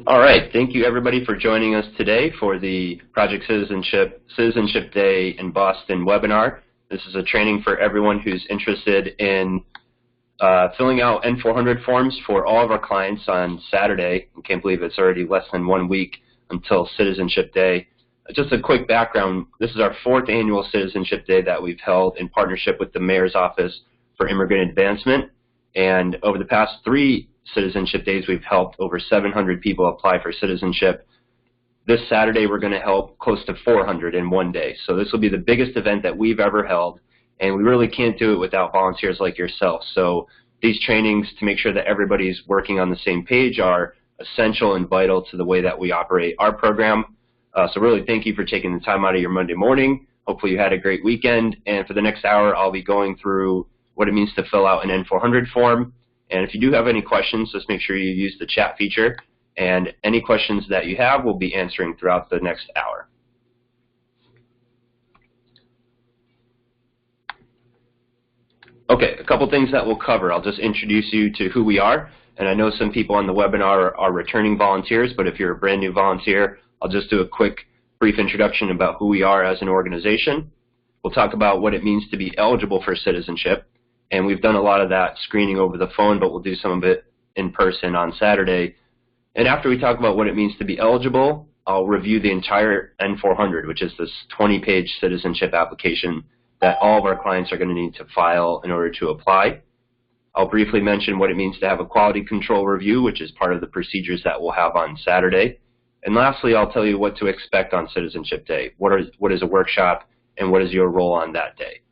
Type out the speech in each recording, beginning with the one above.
All right, thank you everybody for joining us today for the Project Citizenship Day in Boston webinar. This is a training for everyone who's interested in filling out N-400 forms for all of our clients on Saturday. I can't believe it's already less than 1 week until Citizenship Day. Just a quick background, this is our 4th annual Citizenship Day that we've held in partnership with the Mayor's Office for Immigrant Advancement. And over the past 3 Citizenship Days, we've helped over 700 people apply for citizenship. This Saturday, we're going to help close to 400 in 1 day. So this will be the biggest event that we've ever held, and we really can't do it without volunteers like yourself. So these trainings, to make sure that everybody's working on the same page, are essential and vital to the way that we operate our program. So really thank you for taking the time out of your Monday morning. Hopefully you had a great weekend. And for the next hour, I'll be going through what it means to fill out an N-400 form. And if you do have any questions, just make sure you use the chat feature. And any questions that you have, we'll be answering throughout the next hour. Okay, a couple things that we'll cover. I'll just introduce you to who we are. And I know some people on the webinar are returning volunteers, but if you're a brand new volunteer, I'll just do a quick, brief introduction about who we are as an organization. We'll talk about what it means to be eligible for citizenship. And we've done a lot of that screening over the phone, but we'll do some of it in person on Saturday. And after we talk about what it means to be eligible, I'll review the entire N-400, which is this 20-page citizenship application that all of our clients are going to need to file in order to apply. I'll briefly mention what it means to have a quality control review, which is part of the procedures that we'll have on Saturday. And lastly, I'll tell you what to expect on Citizenship Day. What is a workshop, and what is your role on that day?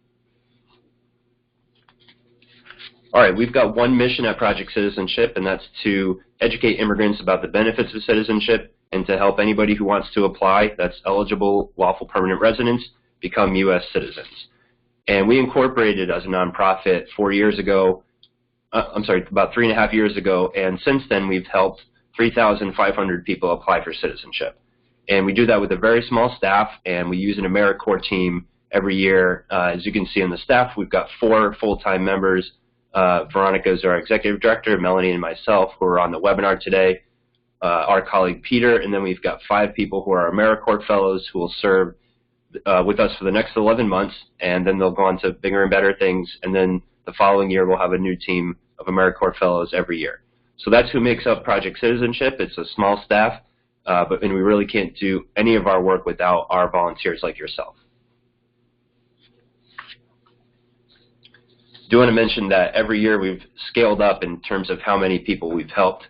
All right, we've got one mission at Project Citizenship, and that's to educate immigrants about the benefits of citizenship and to help anybody who wants to apply, that's eligible lawful permanent residents, become U.S. citizens. And we incorporated as a nonprofit 4 years ago, about 3.5 years ago, and since then we've helped 3,500 people apply for citizenship. And we do that with a very small staff, and we use an AmeriCorps team every year. As you can see on the staff, we've got 4 full-time members. Veronica is our executive director, Melanie and myself who are on the webinar today, our colleague Peter, and then we've got 5 people who are AmeriCorps fellows who will serve with us for the next 11 months, and then they'll go on to bigger and better things, and then the following year we'll have a new team of AmeriCorps fellows every year. So that's who makes up Project Citizenship. It's a small staff, and we really can't do any of our work without our volunteers like yourself. I do want to mention that every year we've scaled up in terms of how many people we've helped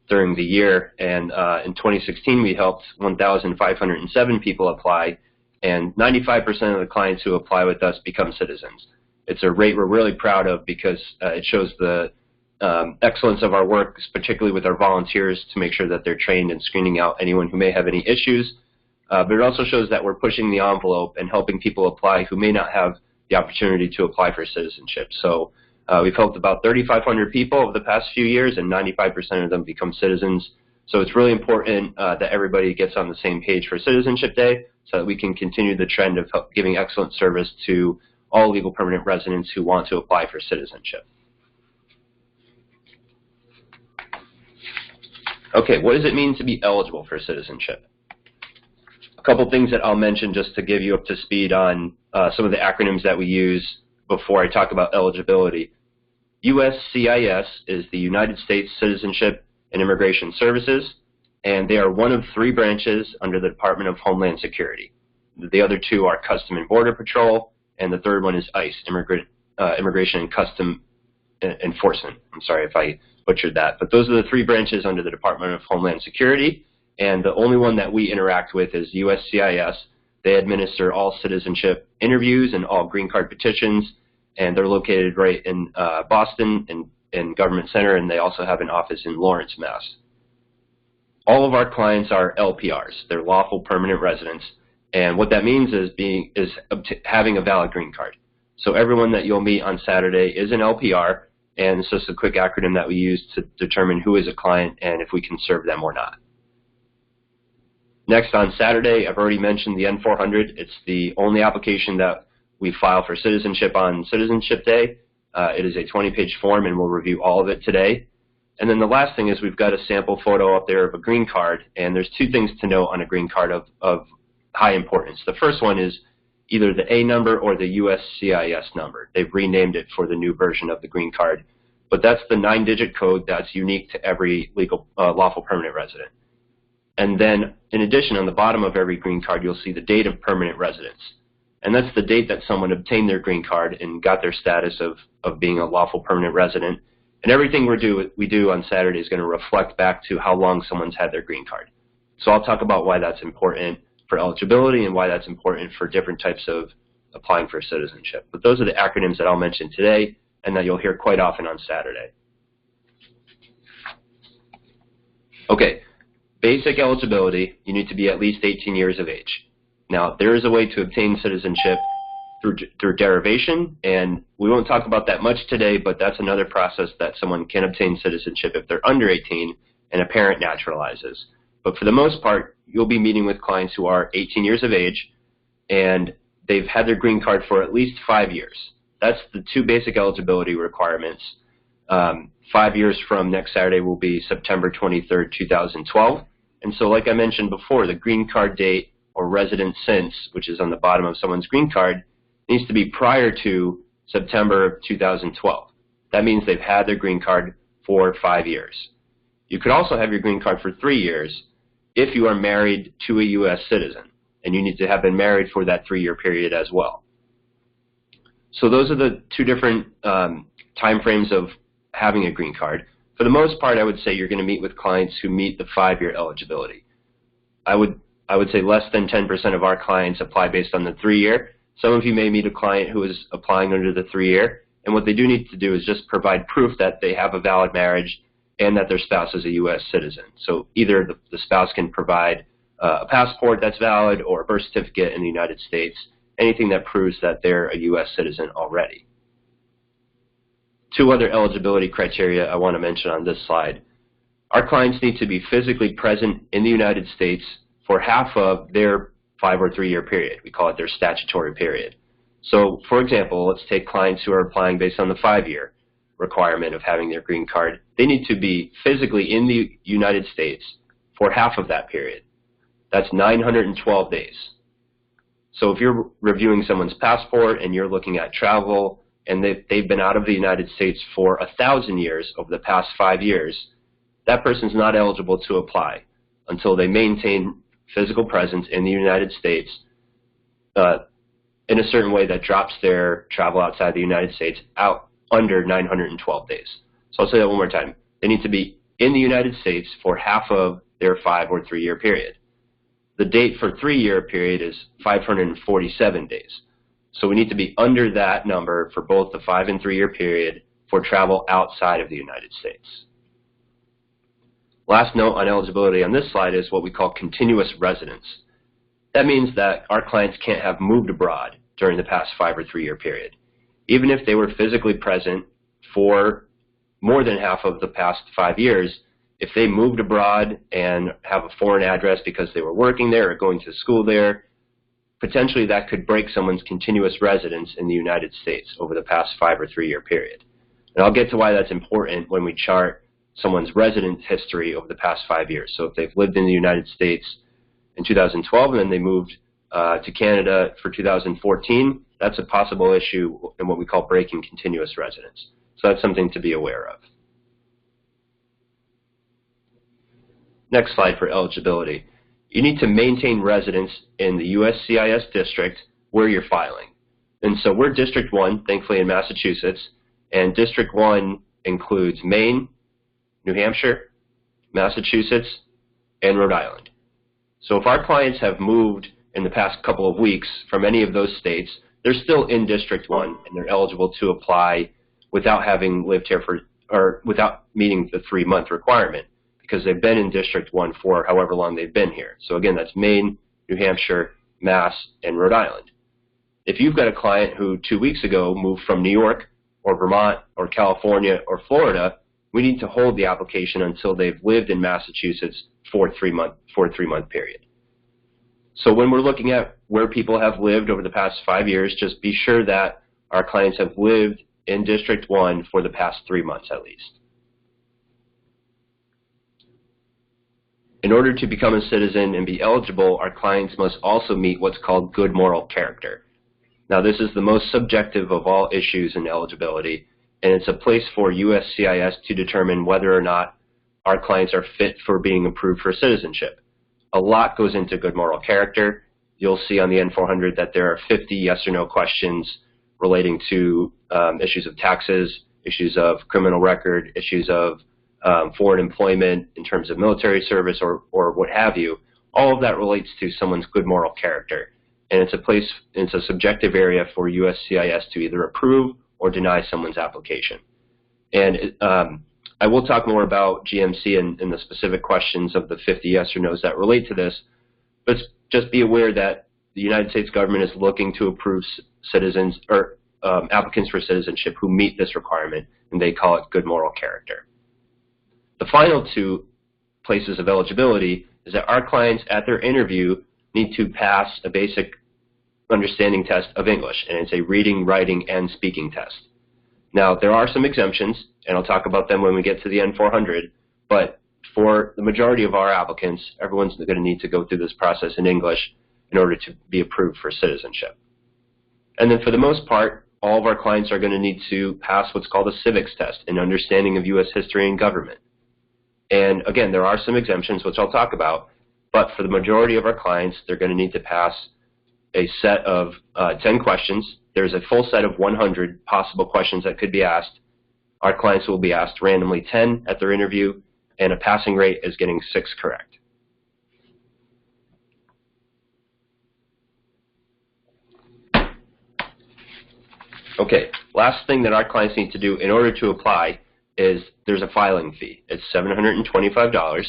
during the year, and in 2016 we helped 1,507 people apply, and 95% of the clients who apply with us become citizens. It's a rate we're really proud of because it shows the excellence of our work, particularly with our volunteers, to make sure that they're trained in screening out anyone who may have any issues. But it also shows that we're pushing the envelope and helping people apply who may not have the opportunity to apply for citizenship. So we've helped about 3,500 people over the past few years, and 95% of them become citizens. So it's really important that everybody gets on the same page for Citizenship Day so that we can continue the trend of giving excellent service to all legal permanent residents who want to apply for citizenship. Okay, what does it mean to be eligible for citizenship? A couple things that I'll mention just to give you up to speed on some of the acronyms that we use before I talk about eligibility. USCIS is the United States Citizenship and Immigration Services, and they are one of 3 branches under the Department of Homeland Security. The other 2 are Custom and Border Patrol, and the third one is ICE, Immigration and Custom Enforcement. I'm sorry if I butchered that, but those are the 3 branches under the Department of Homeland Security, and the only one that we interact with is USCIS. They administer all citizenship interviews and all green card petitions, and they're located right in Boston in Government Center, and they also have an office in Lawrence, Mass. All of our clients are LPRs. They're lawful permanent residents, and what that means is having a valid green card. So everyone that you'll meet on Saturday is an LPR, and it's just a quick acronym that we use to determine who is a client and if we can serve them or not. Next, on Saturday, I've already mentioned the N-400. It's the only application that we file for citizenship on Citizenship Day. It is a 20-page form, and we'll review all of it today. And then the last thing is we've got a sample photo up there of a green card, and there's two things to note on a green card of high importance. The first one is either the A number or the USCIS number. They've renamed it for the new version of the green card, but that's the 9-digit code that's unique to every legal lawful permanent resident. And then, in addition, on the bottom of every green card, you'll see the date of permanent residence. And that's the date that someone obtained their green card and got their status of being a lawful permanent resident. And everything we do on Saturday is going to reflect back to how long someone's had their green card. So I'll talk about why that's important for eligibility and why that's important for different types of applying for citizenship. But those are the acronyms that I'll mention today and that you'll hear quite often on Saturday. Okay, basic eligibility, you need to be at least 18 years of age. Now, there is a way to obtain citizenship through derivation, and we won't talk about that much today, but that's another process that someone can obtain citizenship if they're under 18 and a parent naturalizes. But for the most part, you'll be meeting with clients who are 18 years of age and they've had their green card for at least 5 years. That's the two basic eligibility requirements. 5 years from next Saturday will be September 23rd, 2012. And so like I mentioned before, the green card date or resident since, which is on the bottom of someone's green card, needs to be prior to September of 2012. That means they've had their green card for 5 years. You could also have your green card for 3 years if you are married to a U.S. citizen, and you need to have been married for that 3-year period as well. So those are the two different time frames of having a green card. For the most part, I would say you're going to meet with clients who meet the 5-year eligibility. I would say less than 10% of our clients apply based on the 3-year. Some of you may meet a client who is applying under the 3-year, and what they do need to do is just provide proof that they have a valid marriage and that their spouse is a U.S. citizen. So either the spouse can provide a passport that's valid or a birth certificate in the United States, anything that proves that they're a U.S. citizen already. Two other eligibility criteria I want to mention on this slide. Our clients need to be physically present in the United States for half of their 5 or 3-year period. We call it their statutory period. So, for example, let's take clients who are applying based on the 5-year requirement of having their green card. They need to be physically in the United States for half of that period. That's 912 days. So if you're reviewing someone's passport and you're looking at travel and they've been out of the United States for 1,000 years over the past 5 years, that person's not eligible to apply until they maintain physical presence in the United States in a certain way that drops their travel outside the United States out under 912 days. So I'll say that one more time. They need to be in the United States for half of their 5 or 3-year period. The date for 3-year period is 547 days. So we need to be under that number for both the 5 and 3-year period for travel outside of the United States. Last note on eligibility on this slide is what we call continuous residence. That means that our clients can't have moved abroad during the past 5 or 3-year period. Even if they were physically present for more than half of the past 5 years, if they moved abroad and have a foreign address because they were working there or going to school there, potentially that could break someone's continuous residence in the United States over the past 5 or 3-year period. And I'll get to why that's important when we chart someone's residence history over the past 5 years. So if they've lived in the United States in 2012 and then they moved to Canada for 2014, that's a possible issue in what we call breaking continuous residence. So that's something to be aware of. Next slide for eligibility. You need to maintain residence in the USCIS district where you're filing. And so we're District 1, thankfully in Massachusetts, and District 1 includes Maine, New Hampshire, Massachusetts, and Rhode Island. So if our clients have moved in the past couple of weeks from any of those states, they're still in District 1 and they're eligible to apply without having lived here or without meeting the 3-month requirement because they've been in District 1 for however long they've been here. So again, that's Maine, New Hampshire, Mass, and Rhode Island. If you've got a client who 2 weeks ago moved from New York or Vermont or California or Florida, we need to hold the application until they've lived in Massachusetts for a 3-month period. So when we're looking at where people have lived over the past 5 years, just be sure that our clients have lived in District 1 for the past 3 months at least. In order to become a citizen and be eligible, our clients must also meet what's called good moral character. Now, this is the most subjective of all issues in eligibility, and it's a place for USCIS to determine whether or not our clients are fit for being approved for citizenship. A lot goes into good moral character. You'll see on the N-400 that there are 50 yes or no questions relating to issues of taxes, issues of criminal record, issues of foreign employment in terms of military service or what have you. All of that relates to someone's good moral character. And it's a subjective area for USCIS to either approve or deny someone's application. And I will talk more about GMC and the specific questions of the 50 yes or no's that relate to this, but just be aware that the United States government is looking to approve citizens or applicants for citizenship who meet this requirement, and they call it good moral character. The final two places of eligibility is that our clients at their interview need to pass a basic understanding test of English, and it's a reading, writing, and speaking test. Now, there are some exemptions, and I'll talk about them when we get to the N-400, but for the majority of our applicants, everyone's going to need to go through this process in English in order to be approved for citizenship. And then for the most part, all of our clients are going to need to pass what's called a civics test, an understanding of U.S. history and government. And again, there are some exemptions, which I'll talk about, but for the majority of our clients, they're going to need to pass a set of 10 questions. There's a full set of 100 possible questions that could be asked. Our clients will be asked randomly 10 at their interview, and a passing rate is getting 6 correct. Okay, last thing that our clients need to do in order to apply is there's a filing fee. It's $725.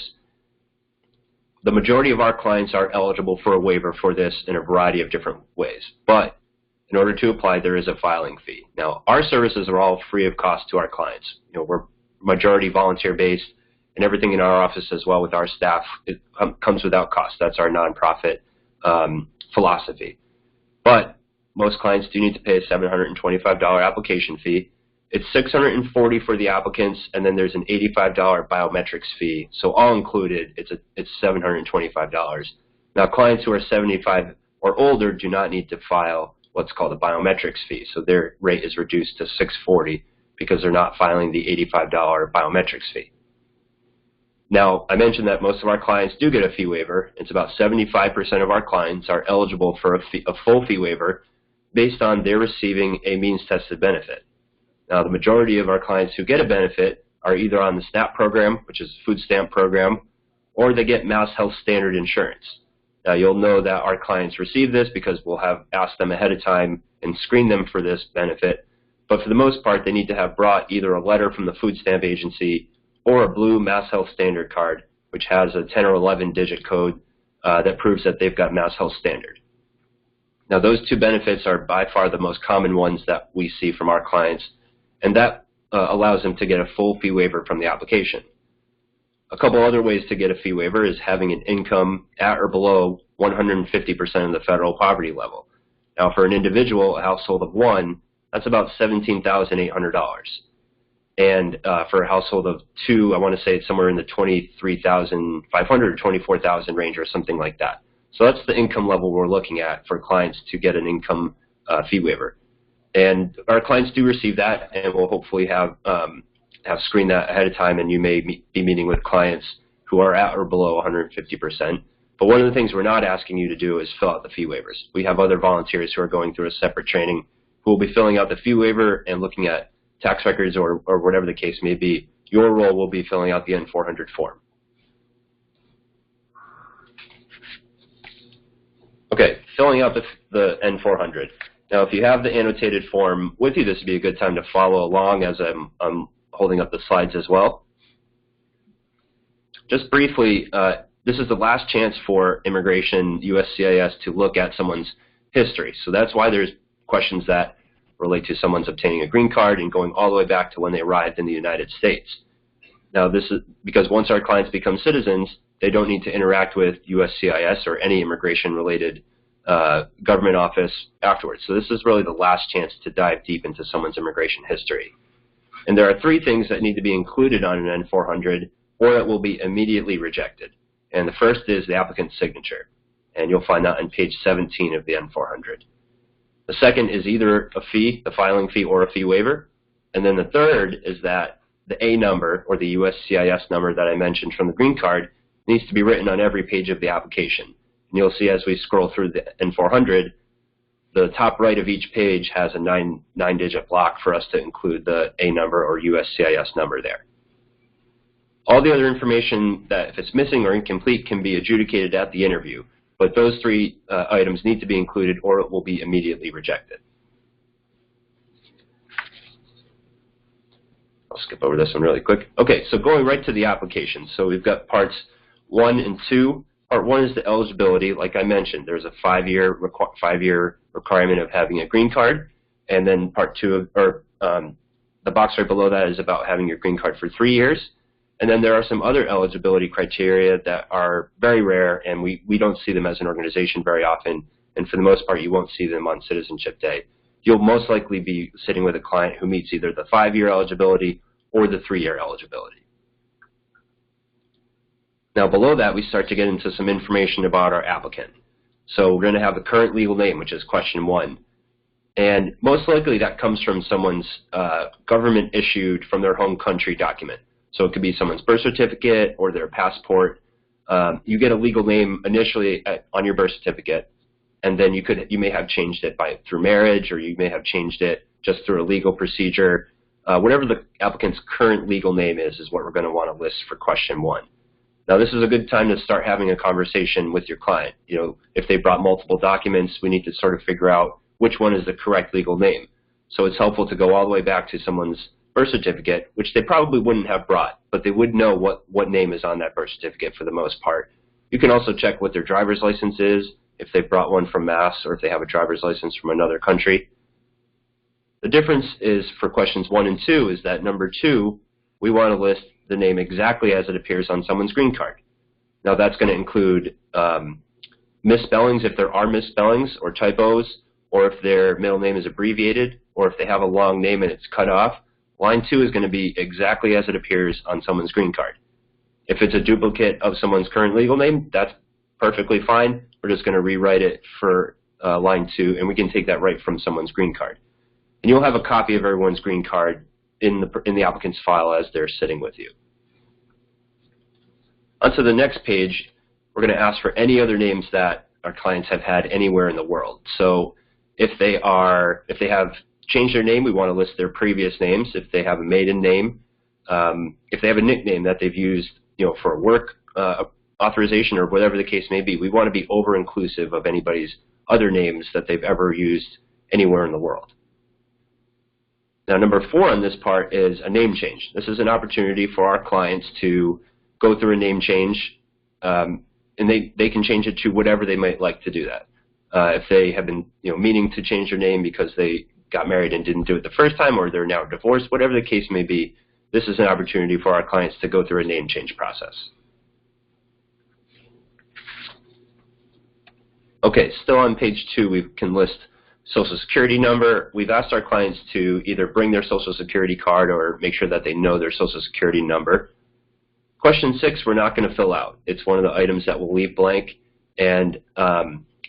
The majority of our clients are eligible for a waiver for this in a variety of different ways, but in order to apply, there is a filing fee. Now, our services are all free of cost to our clients. You know, we're majority volunteer-based, and everything in our office as well with our staff comes without cost. That's our nonprofit philosophy. But most clients do need to pay a $725 application fee. It's $640 for the applicants, and then there's an $85 biometrics fee. So all included, it's $725. Now, clients who are 75 or older do not need to file what's called a biometrics fee. So their rate is reduced to $640 because they're not filing the $85 biometrics fee. Now, I mentioned that most of our clients do get a fee waiver. It's about 75% of our clients are eligible for a full fee waiver based on their receiving a means-tested benefit. Now, the majority of our clients who get a benefit are either on the SNAP program, which is a food stamp program, or they get Mass Health Standard insurance. Now, you'll know that our clients receive this because we'll have asked them ahead of time and screen them for this benefit. But for the most part, they need to have brought either a letter from the food stamp agency or a blue Mass Health Standard card, which has a 10 or 11-digit code that proves that they've got Mass Health Standard. Now, those two benefits are by far the most common ones that we see from our clients, and that allows them to get a full fee waiver from the application. A couple other ways to get a fee waiver is having an income at or below 150% of the federal poverty level. Now, for an individual, a household of one, that's about $17,800. And for a household of two, I want to say it's somewhere in the $23,500 or $24,000 range or something like that. So that's the income level we're looking at for clients to get an income fee waiver. And our clients do receive that, and we'll hopefully have screened that ahead of time, and you may be meeting with clients who are at or below 150%. But one of the things we're not asking you to do is fill out the fee waivers. We have other volunteers who are going through a separate training who will be filling out the fee waiver and looking at tax records or whatever the case may be. Your role will be filling out the N-400 form. Okay, filling out the N-400. Now, if you have the annotated form with you, this would be a good time to follow along as I'm holding up the slides as well. Just briefly, this is the last chance for immigration, USCIS, to look at someone's history. So that's why there's questions that relate to someone's obtaining a green card and going all the way back to when they arrived in the United States. Now, this is because once our clients become citizens, they don't need to interact with USCIS or any immigration-related government office afterwards. So this is really the last chance to dive deep into someone's immigration history. And there are three things that need to be included on an N-400 or it will be immediately rejected. And the first is the applicant's signature, and you'll find that on page 17 of the N-400. The second is either a fee, the filing fee, or a fee waiver. And then the third is that the A number, or the USCIS number that I mentioned from the green card, needs to be written on every page of the application. And you'll see as we scroll through the N-400, the top right of each page has a nine-digit block for us to include the A number or USCIS number there. All the other information that, if it's missing or incomplete, can be adjudicated at the interview. But those three items need to be included or it will be immediately rejected. I'll skip over this one really quick. Okay, so going right to the application. So we've got parts 1 and 2. Part 1 is the eligibility. Like I mentioned, there's a five-year requirement of having a green card. And then part 2, the box right below that is about having your green card for 3 years. And then there are some other eligibility criteria that are very rare, and we don't see them as an organization very often. And for the most part, you won't see them on Citizenship Day. You'll most likely be sitting with a client who meets either the 5-year eligibility or the 3-year eligibility. Now below that, we start to get into some information about our applicant. So we're going to have the current legal name, which is question 1. And most likely that comes from someone's government-issued from their home country document. So it could be someone's birth certificate or their passport. You get a legal name initially on your birth certificate, and then you may have changed it through marriage, or you may have changed it just through a legal procedure. Whatever the applicant's current legal name is what we're going to want to list for question 1. Now this is a good time to start having a conversation with your client. You know, if they brought multiple documents, we need to sort of figure out which one is the correct legal name. So it's helpful to go all the way back to someone's birth certificate, which they probably wouldn't have brought, but they would know what name is on that birth certificate for the most part. You can also check what their driver's license is, if they brought one from Mass, or if they have a driver's license from another country. The difference is for questions 1 and 2 is that number 2, we want to list the name exactly as it appears on someone's green card. Now that's going to include misspellings, if there are misspellings or typos, or if their middle name is abbreviated, or if they have a long name and it's cut off. Line 2 is going to be exactly as it appears on someone's green card. If it's a duplicate of someone's current legal name, that's perfectly fine. We're just going to rewrite it for line 2, and we can take that right from someone's green card. And you'll have a copy of everyone's green card in the applicant's file as they're sitting with you. Onto the next page, we're going to ask for any other names that our clients have had anywhere in the world. So if they have changed their name, we want to list their previous names. If they have a maiden name, if they have a nickname that they've used, for a work authorization or whatever the case may be, we want to be over-inclusive of anybody's other names that they've ever used anywhere in the world. Now, number 4 on this part is a name change. This is an opportunity for our clients to go through a name change, and they can change it to whatever they might like to do that. If they have been meaning to change their name because they got married and didn't do it the first time, or they're now divorced, whatever the case may be, this is an opportunity for our clients to go through a name change process. Okay, still on page 2, we can list Social Security number. We've asked our clients to either bring their Social Security card or make sure that they know their Social Security number. Question 6, we're not going to fill out. It's one of the items that we'll leave blank, and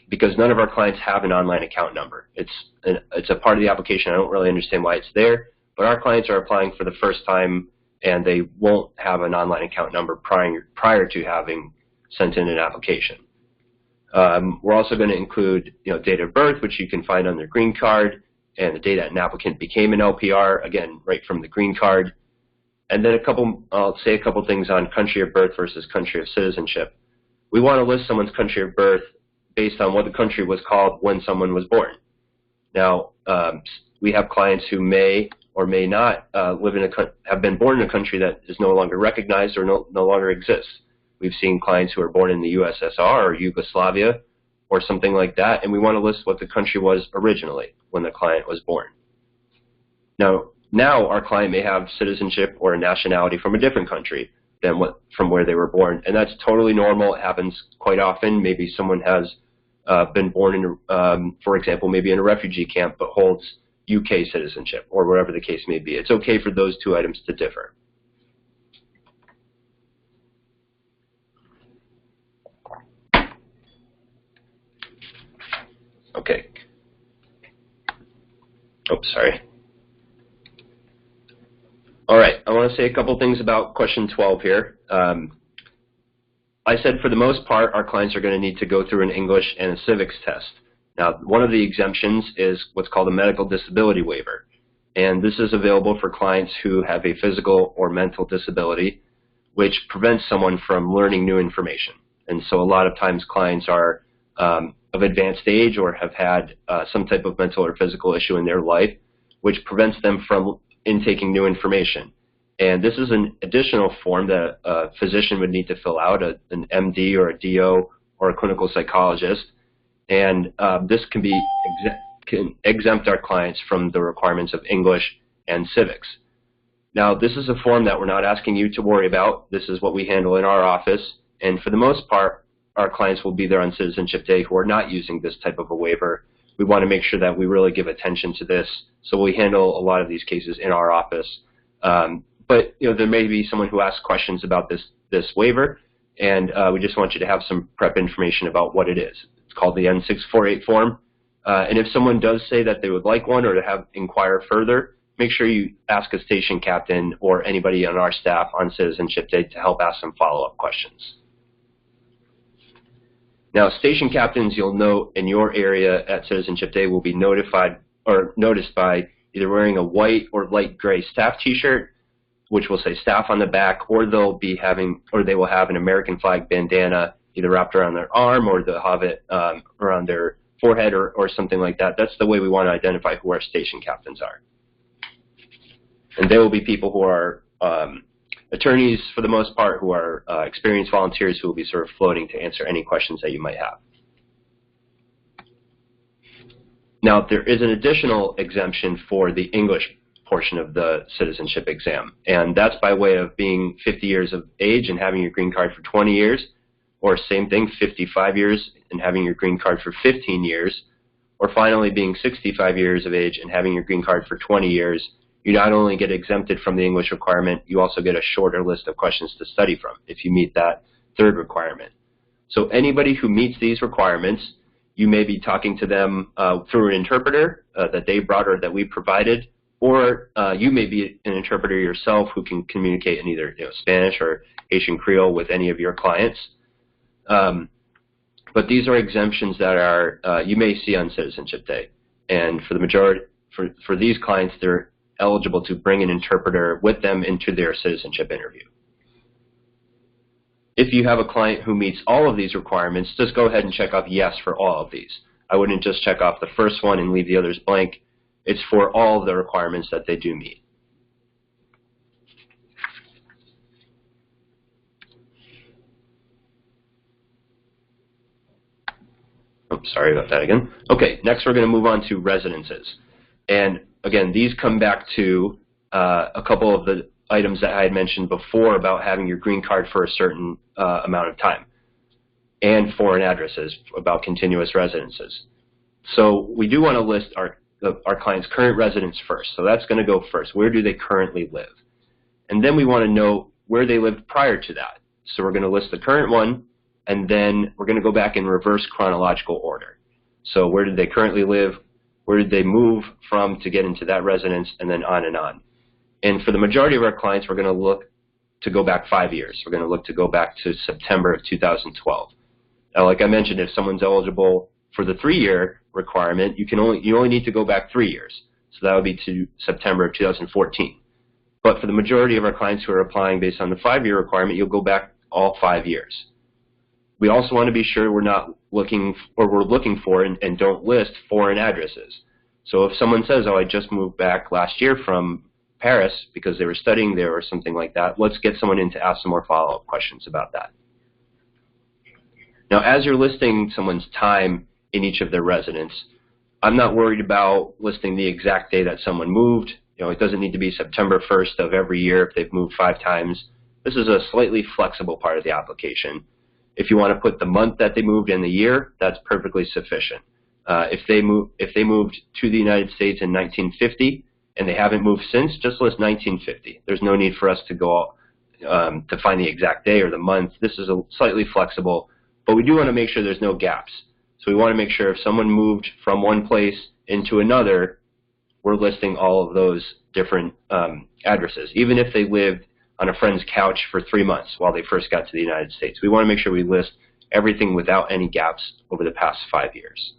because none of our clients have an online account number. It's a part of the application. I don't really understand why it's there, but our clients are applying for the first time, and they won't have an online account number prior to having sent in an application. We're also going to include date of birth, which you can find on their green card, and the date that an applicant became an LPR, again, right from the green card. And then I'll say a couple things on country of birth versus country of citizenship. We want to list someone's country of birth based on what the country was called when someone was born. Now, we have clients who may or may not have been born in a country that is no longer recognized or no longer exists. We've seen clients who are born in the USSR or Yugoslavia or something like that, and we want to list what the country was originally when the client was born. Now our client may have citizenship or a nationality from a different country than from where they were born, and that's totally normal. It happens quite often. Maybe someone has been born in, for example, maybe in a refugee camp but holds UK citizenship or whatever the case may be. It's okay for those two items to differ. Okay. Oops, sorry. All right, I want to say a couple things about question 12 here. I said for the most part, our clients are going to need to go through an English and a civics test. Now, one of the exemptions is what's called a medical disability waiver. And this is available for clients who have a physical or mental disability, which prevents someone from learning new information. And so a lot of times clients are of advanced age or have had some type of mental or physical issue in their life, which prevents them from intaking new information. And this is an additional form that a physician would need to fill out, an MD or a DO or a clinical psychologist. And this can exempt our clients from the requirements of English and civics. Now, this is a form that we're not asking you to worry about. This is what we handle in our office. And for the most part, our clients will be there on Citizenship Day who are not using this type of a waiver. We want to make sure that we really give attention to this. So we handle a lot of these cases in our office. But there may be someone who asks questions about this waiver, and we just want you to have some prep information about what it is. It's called the N-648 form. And if someone does say that they would like one or to inquire further, make sure you ask a station captain or anybody on our staff on Citizenship Day to help ask some follow-up questions. Now, station captains, you'll note in your area at Citizenship Day will be notified or noticed by either wearing a white or light gray staff T-shirt, which will say staff on the back, or they will have an American flag bandana either wrapped around their arm or they'll have it around their forehead or something like that. That's the way we want to identify who our station captains are. And they will be people who are attorneys, for the most part, who are experienced volunteers who will be sort of floating to answer any questions that you might have. Now, there is an additional exemption for the English portion of the citizenship exam, and that's by way of being 50 years of age and having your green card for 20 years, or same thing, 55 years and having your green card for 15 years, or finally being 65 years of age and having your green card for 20 years. You not only get exempted from the English requirement, you also get a shorter list of questions to study from if you meet that third requirement. So anybody who meets these requirements, you may be talking to them through an interpreter that they brought or that we provided, or you may be an interpreter yourself who can communicate in either Spanish or Haitian Creole with any of your clients. But these are exemptions that are you may see on Citizenship Day, and for the majority, for these clients, they're eligible to bring an interpreter with them into their citizenship interview. If you have a client who meets all of these requirements, just go ahead and check off yes for all of these. I wouldn't just check off the first one and leave the others blank. It's for all of the requirements that they do meet. Oh, sorry about that again. Okay, next we're going to move on to residences. And again, these come back to a couple of the items that I had mentioned before about having your green card for a certain amount of time, and foreign addresses, about continuous residences. So we do want to list our clients' current residence first. So that's going to go first. Where do they currently live? And then we want to know where they lived prior to that. So we're going to list the current one, and then we're going to go back in reverse chronological order. So where did they currently live? Where did they move from to get into that residence, and then on and on. And for the majority of our clients, we're going to look to go back 5 years. We're going to look to go back to September of 2012. Now, like I mentioned, if someone's eligible for the 3-year requirement, you only need to go back 3 years. So that would be to September of 2014. But for the majority of our clients who are applying based on the 5-year requirement, you'll go back all 5 years. We also want to be sure we're not looking, or we're looking for and don't list foreign addresses. So if someone says, oh, I just moved back last year from Paris because they were studying there or something like that, let's get someone in to ask some more follow-up questions about that. Now, as you're listing someone's time in each of their residence, I'm not worried about listing the exact day that someone moved. It doesn't need to be September 1st of every year if they've moved 5 times. This is a slightly flexible part of the application. If you want to put the month that they moved and the year, that's perfectly sufficient. If they moved to the United States in 1950 and they haven't moved since, just list 1950. There's no need for us to go to find the exact day or the month. This is slightly flexible, but we do want to make sure there's no gaps. So we want to make sure if someone moved from one place into another, we're listing all of those different addresses, even if they lived on a friend's couch for 3 months while they first got to the United States. We want to make sure we list everything without any gaps over the past 5 years.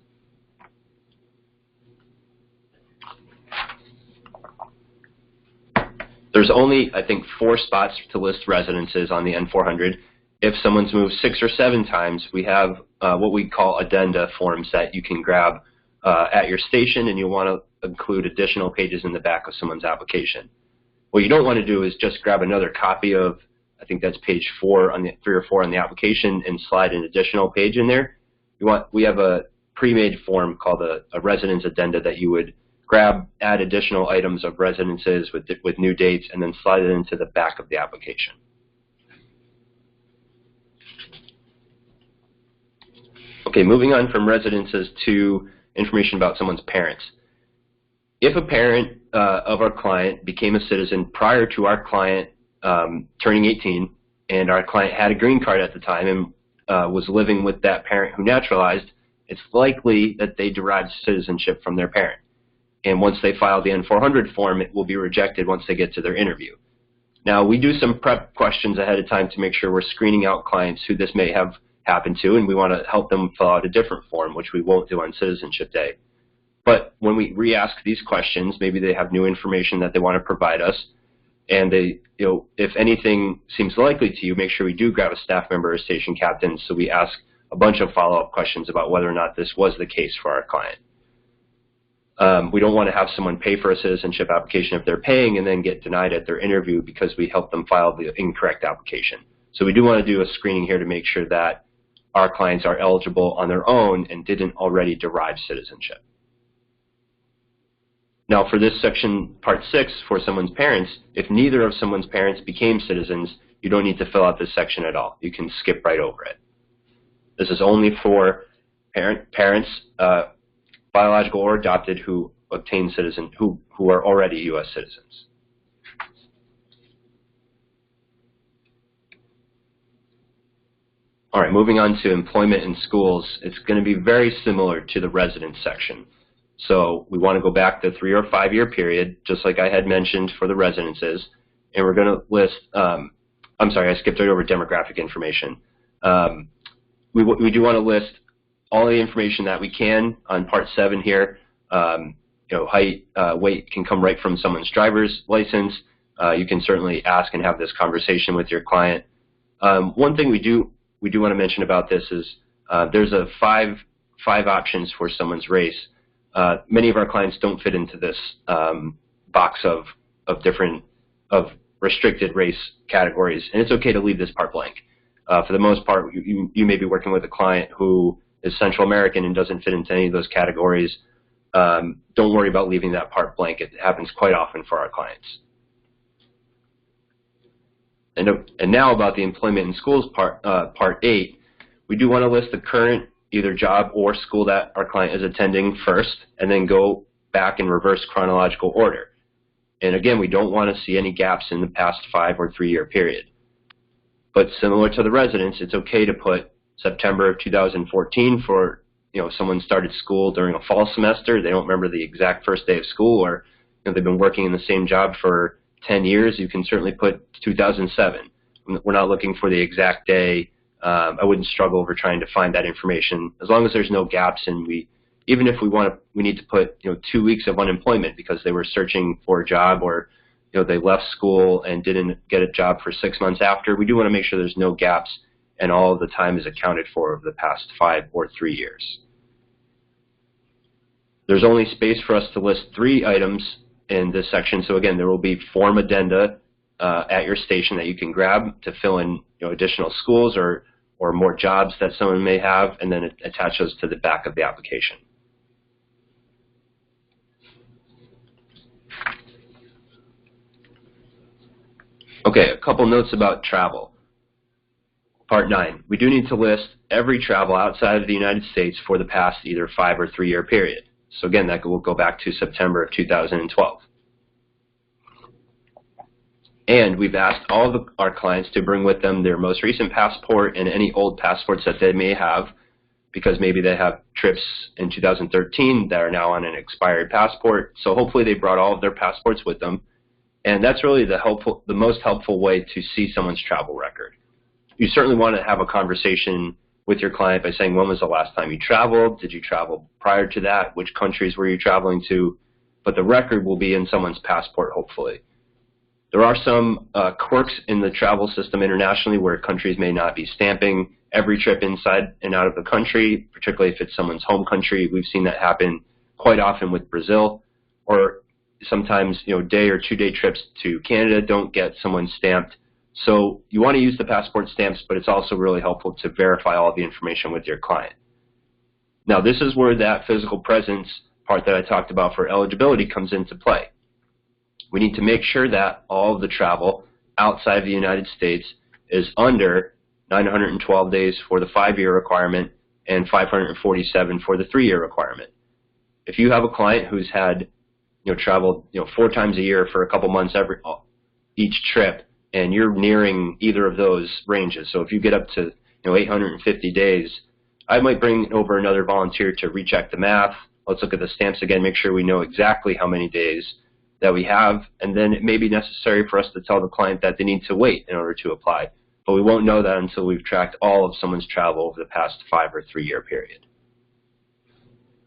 There's only, I think, 4 spots to list residences on the N-400. If someone's moved 6 or 7 times, we have what we call addenda forms that you can grab at your station, and you want to include additional pages in the back of someone's application. What you don't want to do is just grab another copy of, I think that's page 4 on the 3 or 4 on the application, and slide an additional page in there. We have a pre-made form called a residence addenda that you would grab, add additional items of residences with new dates, and then slide it into the back of the application. Okay, moving on from residences to information about someone's parents. If a parent of our client became a citizen prior to our client turning 18, and our client had a green card at the time and was living with that parent who naturalized, it's likely that they derived citizenship from their parent. And once they file the N-400 form, it will be rejected once they get to their interview. Now, we do some prep questions ahead of time to make sure we're screening out clients who this may have happened to, and we want to help them fill out a different form, which we won't do on Citizenship Day. But when we re-ask these questions, maybe they have new information that they want to provide us, and they, if anything seems likely to you, make sure we do grab a staff member or station captain, so we ask a bunch of follow-up questions about whether or not this was the case for our client. We don't want to have someone pay for a citizenship application if they're paying and then get denied at their interview because we helped them file the incorrect application. So we do want to do a screening here to make sure that our clients are eligible on their own and didn't already derive citizenship. Now for this section, part 6, for someone's parents, if neither of someone's parents became citizens, you don't need to fill out this section at all. You can skip right over it. This is only for parents, biological or adopted, who obtain who are already U.S. citizens. All right, moving on to employment in schools, it's going to be very similar to the residence section. So we want to go back to 3 or 5 year period, just like I had mentioned for the residences, and we're going to list, I'm sorry, I skipped right over demographic information. We do want to list all the information that we can on part 7 here. Height, weight can come right from someone's driver's license. You can certainly ask and have this conversation with your client. One thing we do want to mention about this is there's a five options for someone's race. Many of our clients don't fit into this box of restricted race categories, and it's okay to leave this part blank. For the most part, you may be working with a client who is Central American and doesn't fit into any of those categories. Don't worry about leaving that part blank. It happens quite often for our clients. And now about the employment in schools part 8, we do want to list the current either job or school that our client is attending first, and then go back in reverse chronological order. And again, we don't want to see any gaps in the past 5 or 3 year period. But similar to the residence, it's okay to put September of 2014 for, someone started school during a fall semester, they don't remember the exact first day of school, or they've been working in the same job for 10 years, you can certainly put 2007. We're not looking for the exact day. I wouldn't struggle over trying to find that information, as long as there's no gaps, and even if we need to put 2 weeks of unemployment because they were searching for a job, or they left school and didn't get a job for 6 months after. We do want to make sure there's no gaps and all of the time is accounted for over the past 5 or 3 years. There's only space for us to list 3 items in this section. So again, there will be form addenda at your station that you can grab to fill in additional schools or more jobs that someone may have, and then attach those to the back of the application. Okay, a couple notes about travel. Part 9, we do need to list every travel outside of the United States for the past either 5 or 3 year period. So again, that will go back to September of 2012. And we've asked all of our clients to bring with them their most recent passport and any old passports that they may have. because maybe they have trips in 2013 that are now on an expired passport. So hopefully they brought all of their passports with them. And that's really the most helpful way to see someone's travel record. You certainly want to have a conversation with your client by saying, when was the last time you traveled? Did you travel prior to that? Which countries were you traveling to? But the record will be in someone's passport, hopefully. There are some quirks in the travel system internationally where countries may not be stamping every trip inside and out of the country, particularly if it's someone's home country. We've seen that happen quite often with Brazil, or sometimes day or 2-day trips to Canada don't get someone stamped. So you want to use the passport stamps, but it's also really helpful to verify all the information with your client. Now, this is where that physical presence part that I talked about for eligibility comes into play. We need to make sure that all of the travel outside of the United States is under 912 days for the 5-year requirement and 547 for the 3-year requirement. If you have a client who's had traveled 4 times a year for a couple months each trip, and you're nearing either of those ranges, so if you get up to 850 days, I might bring over another volunteer to recheck the math. Let's look at the stamps again, make sure we know exactly how many days that we have, and then it may be necessary for us to tell the client that they need to wait in order to apply. But we won't know that until we've tracked all of someone's travel over the past 5 or 3-year period.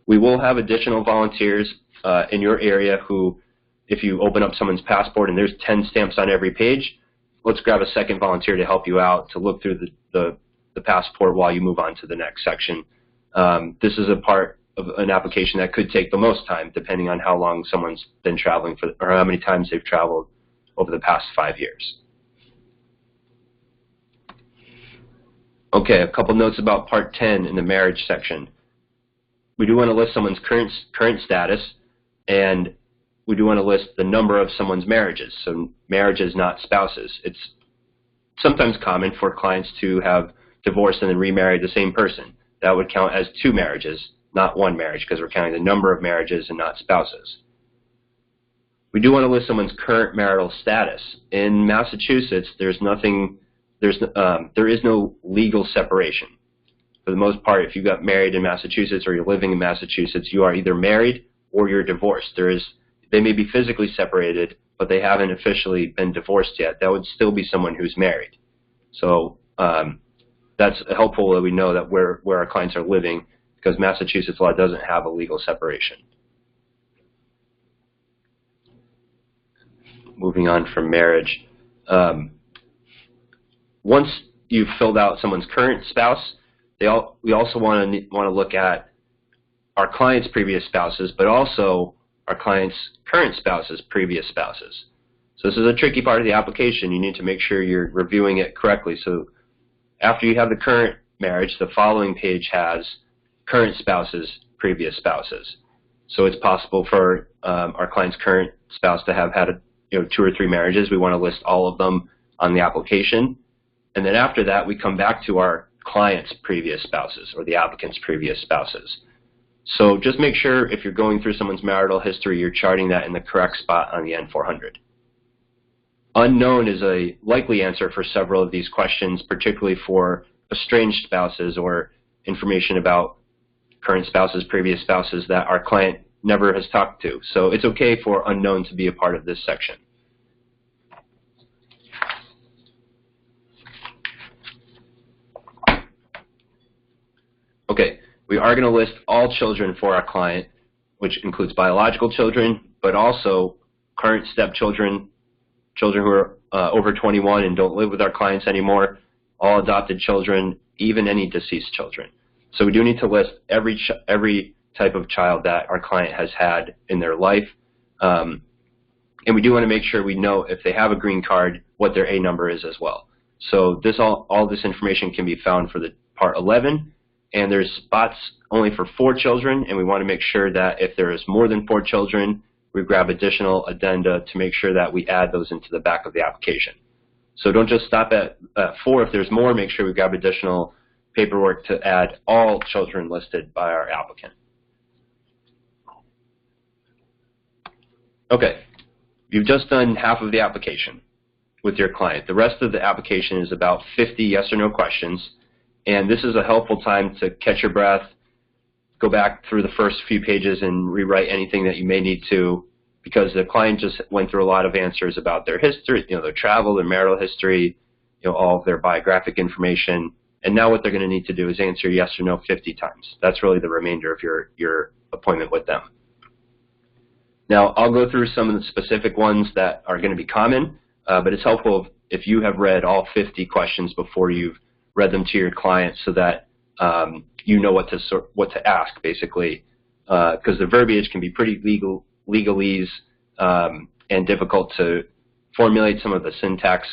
We will have additional volunteers in your area who, if you open up someone's passport and there's 10 stamps on every page, let's grab a second volunteer to help you out to look through the passport while you move on to the next section. This is a part of an application that could take the most time, depending on how long someone's been traveling for, or how many times they've traveled over the past 5 years. Okay, a couple notes about Part 10 in the marriage section. We do want to list someone's current status, and we do want to list the number of someone's marriages. So marriages, not spouses. It's sometimes common for clients to have divorced and then remarried the same person. That would count as 2 marriages, not 1 marriage, because we're counting the number of marriages and not spouses. We do want to list someone's current marital status. In Massachusetts, there is no legal separation. For the most part, if you got married in Massachusetts or you're living in Massachusetts, you are either married or you're divorced. They may be physically separated, but they haven't officially been divorced yet. That would still be someone who's married. So that's helpful that we know that where our clients are living, because Massachusetts law doesn't have a legal separation. Moving on from marriage. Once you've filled out someone's current spouse, we also want to look at our client's previous spouses, but also our client's current spouse's previous spouses. So this is a tricky part of the application. You need to make sure you're reviewing it correctly. So after you have the current marriage, the following page has current spouses, previous spouses. So it's possible for our client's current spouse to have had 2 or 3 marriages. We want to list all of them on the application. And then after that, we come back to our client's previous spouses or the applicant's previous spouses. So just make sure if you're going through someone's marital history, you're charting that in the correct spot on the N-400. Unknown is a likely answer for several of these questions, particularly for estranged spouses or information about current spouses, previous spouses that our client never has talked to. So it's okay for unknown to be a part of this section. Okay, we are going to list all children for our client, which includes biological children, but also current stepchildren, children who are over 21 and don't live with our clients anymore, all adopted children, even any deceased children. So we do need to list every type of child that our client has had in their life. And we do want to make sure we know if they have a green card, what their A number is as well. So all this information can be found for the Part 11. And there's spots only for 4 children, and we want to make sure that if there is more than 4 children, we grab additional addenda to make sure that we add those into the back of the application. So don't just stop at 4. If there's more, make sure we grab additional paperwork to add all children listed by our applicant. Okay, you've just done half of the application with your client. The rest of the application is about 50 yes or no questions. And this is a helpful time to catch your breath, go back through the first few pages and rewrite anything that you may need to, because the client just went through a lot of answers about their history, their travel, their marital history, all of their biographic information. And now what they're going to need to do is answer yes or no 50 times. That's really the remainder of your appointment with them. Now, I'll go through some of the specific ones that are going to be common, but it's helpful if you have read all 50 questions before you've read them to your client, so that you know what to ask, basically, because the verbiage can be pretty legalese and difficult to formulate. Some of the syntax,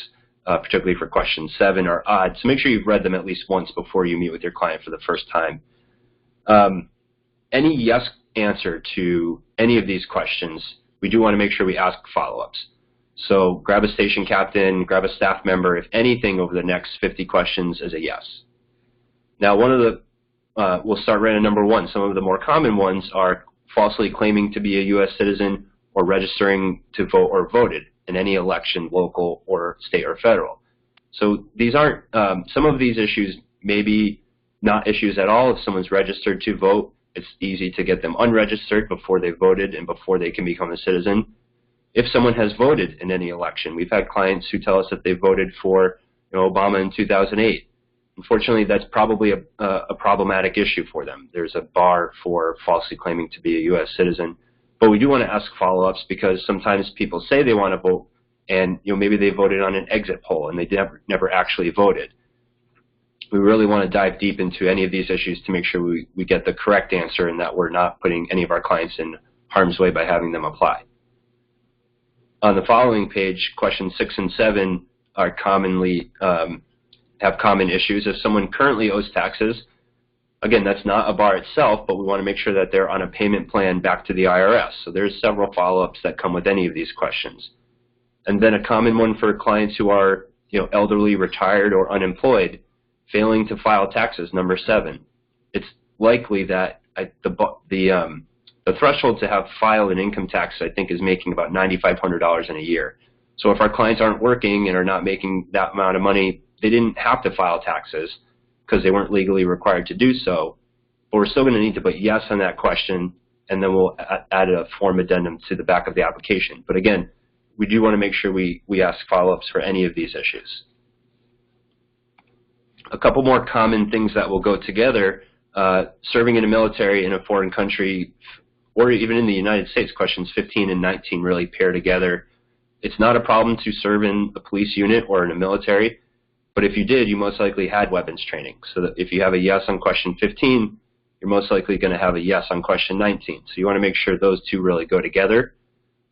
particularly for question 7, are odd. So make sure you've read them at least once before you meet with your client for the first time. Any yes answer to any of these questions, we do want to make sure we ask follow-ups. So grab a station captain, grab a staff member, if anything over the next 50 questions is a yes. Now, we'll start right at number 1. Some of the more common ones are falsely claiming to be a U.S. citizen or registering to vote or voted in any election, local or state or federal. So these aren't, some of these issues may be not issues at all. If someone's registered to vote, it's easy to get them unregistered before they voted and before they can become a citizen. If someone has voted in any election, we've had clients who tell us that they voted for Obama in 2008. Unfortunately, that's probably a problematic issue for them. There's a bar for falsely claiming to be a U.S. citizen. But we do want to ask follow-ups, because sometimes people say they want to vote, and maybe they voted on an exit poll and they never actually voted. We really want to dive deep into any of these issues to make sure we get the correct answer and that we're not putting any of our clients in harm's way by having them apply. On the following page, questions 6 and 7 are commonly have common issues. If someone currently owes taxes, again, that's not a bar itself, but we want to make sure that they're on a payment plan back to the IRS. So there's several follow-ups that come with any of these questions. And then a common one for clients who are elderly, retired, or unemployed, failing to file taxes, number 7. It's likely that the threshold to have filed an income tax, I think, is making about $9,500 in a year. So if our clients aren't working and are not making that amount of money, they didn't have to file taxes because they weren't legally required to do so. But we're still going to need to put yes on that question, and then we'll add a form addendum to the back of the application. But again, we do want to make sure we ask follow-ups for any of these issues. A couple more common things that will go together, serving in the military in a foreign country, or even in the United States, questions 15 and 19 really pair together. It's not a problem to serve in a police unit or in a military, but if you did, you most likely had weapons training. So that if you have a yes on question 15, you're most likely going to have a yes on question 19. So you want to make sure those two really go together.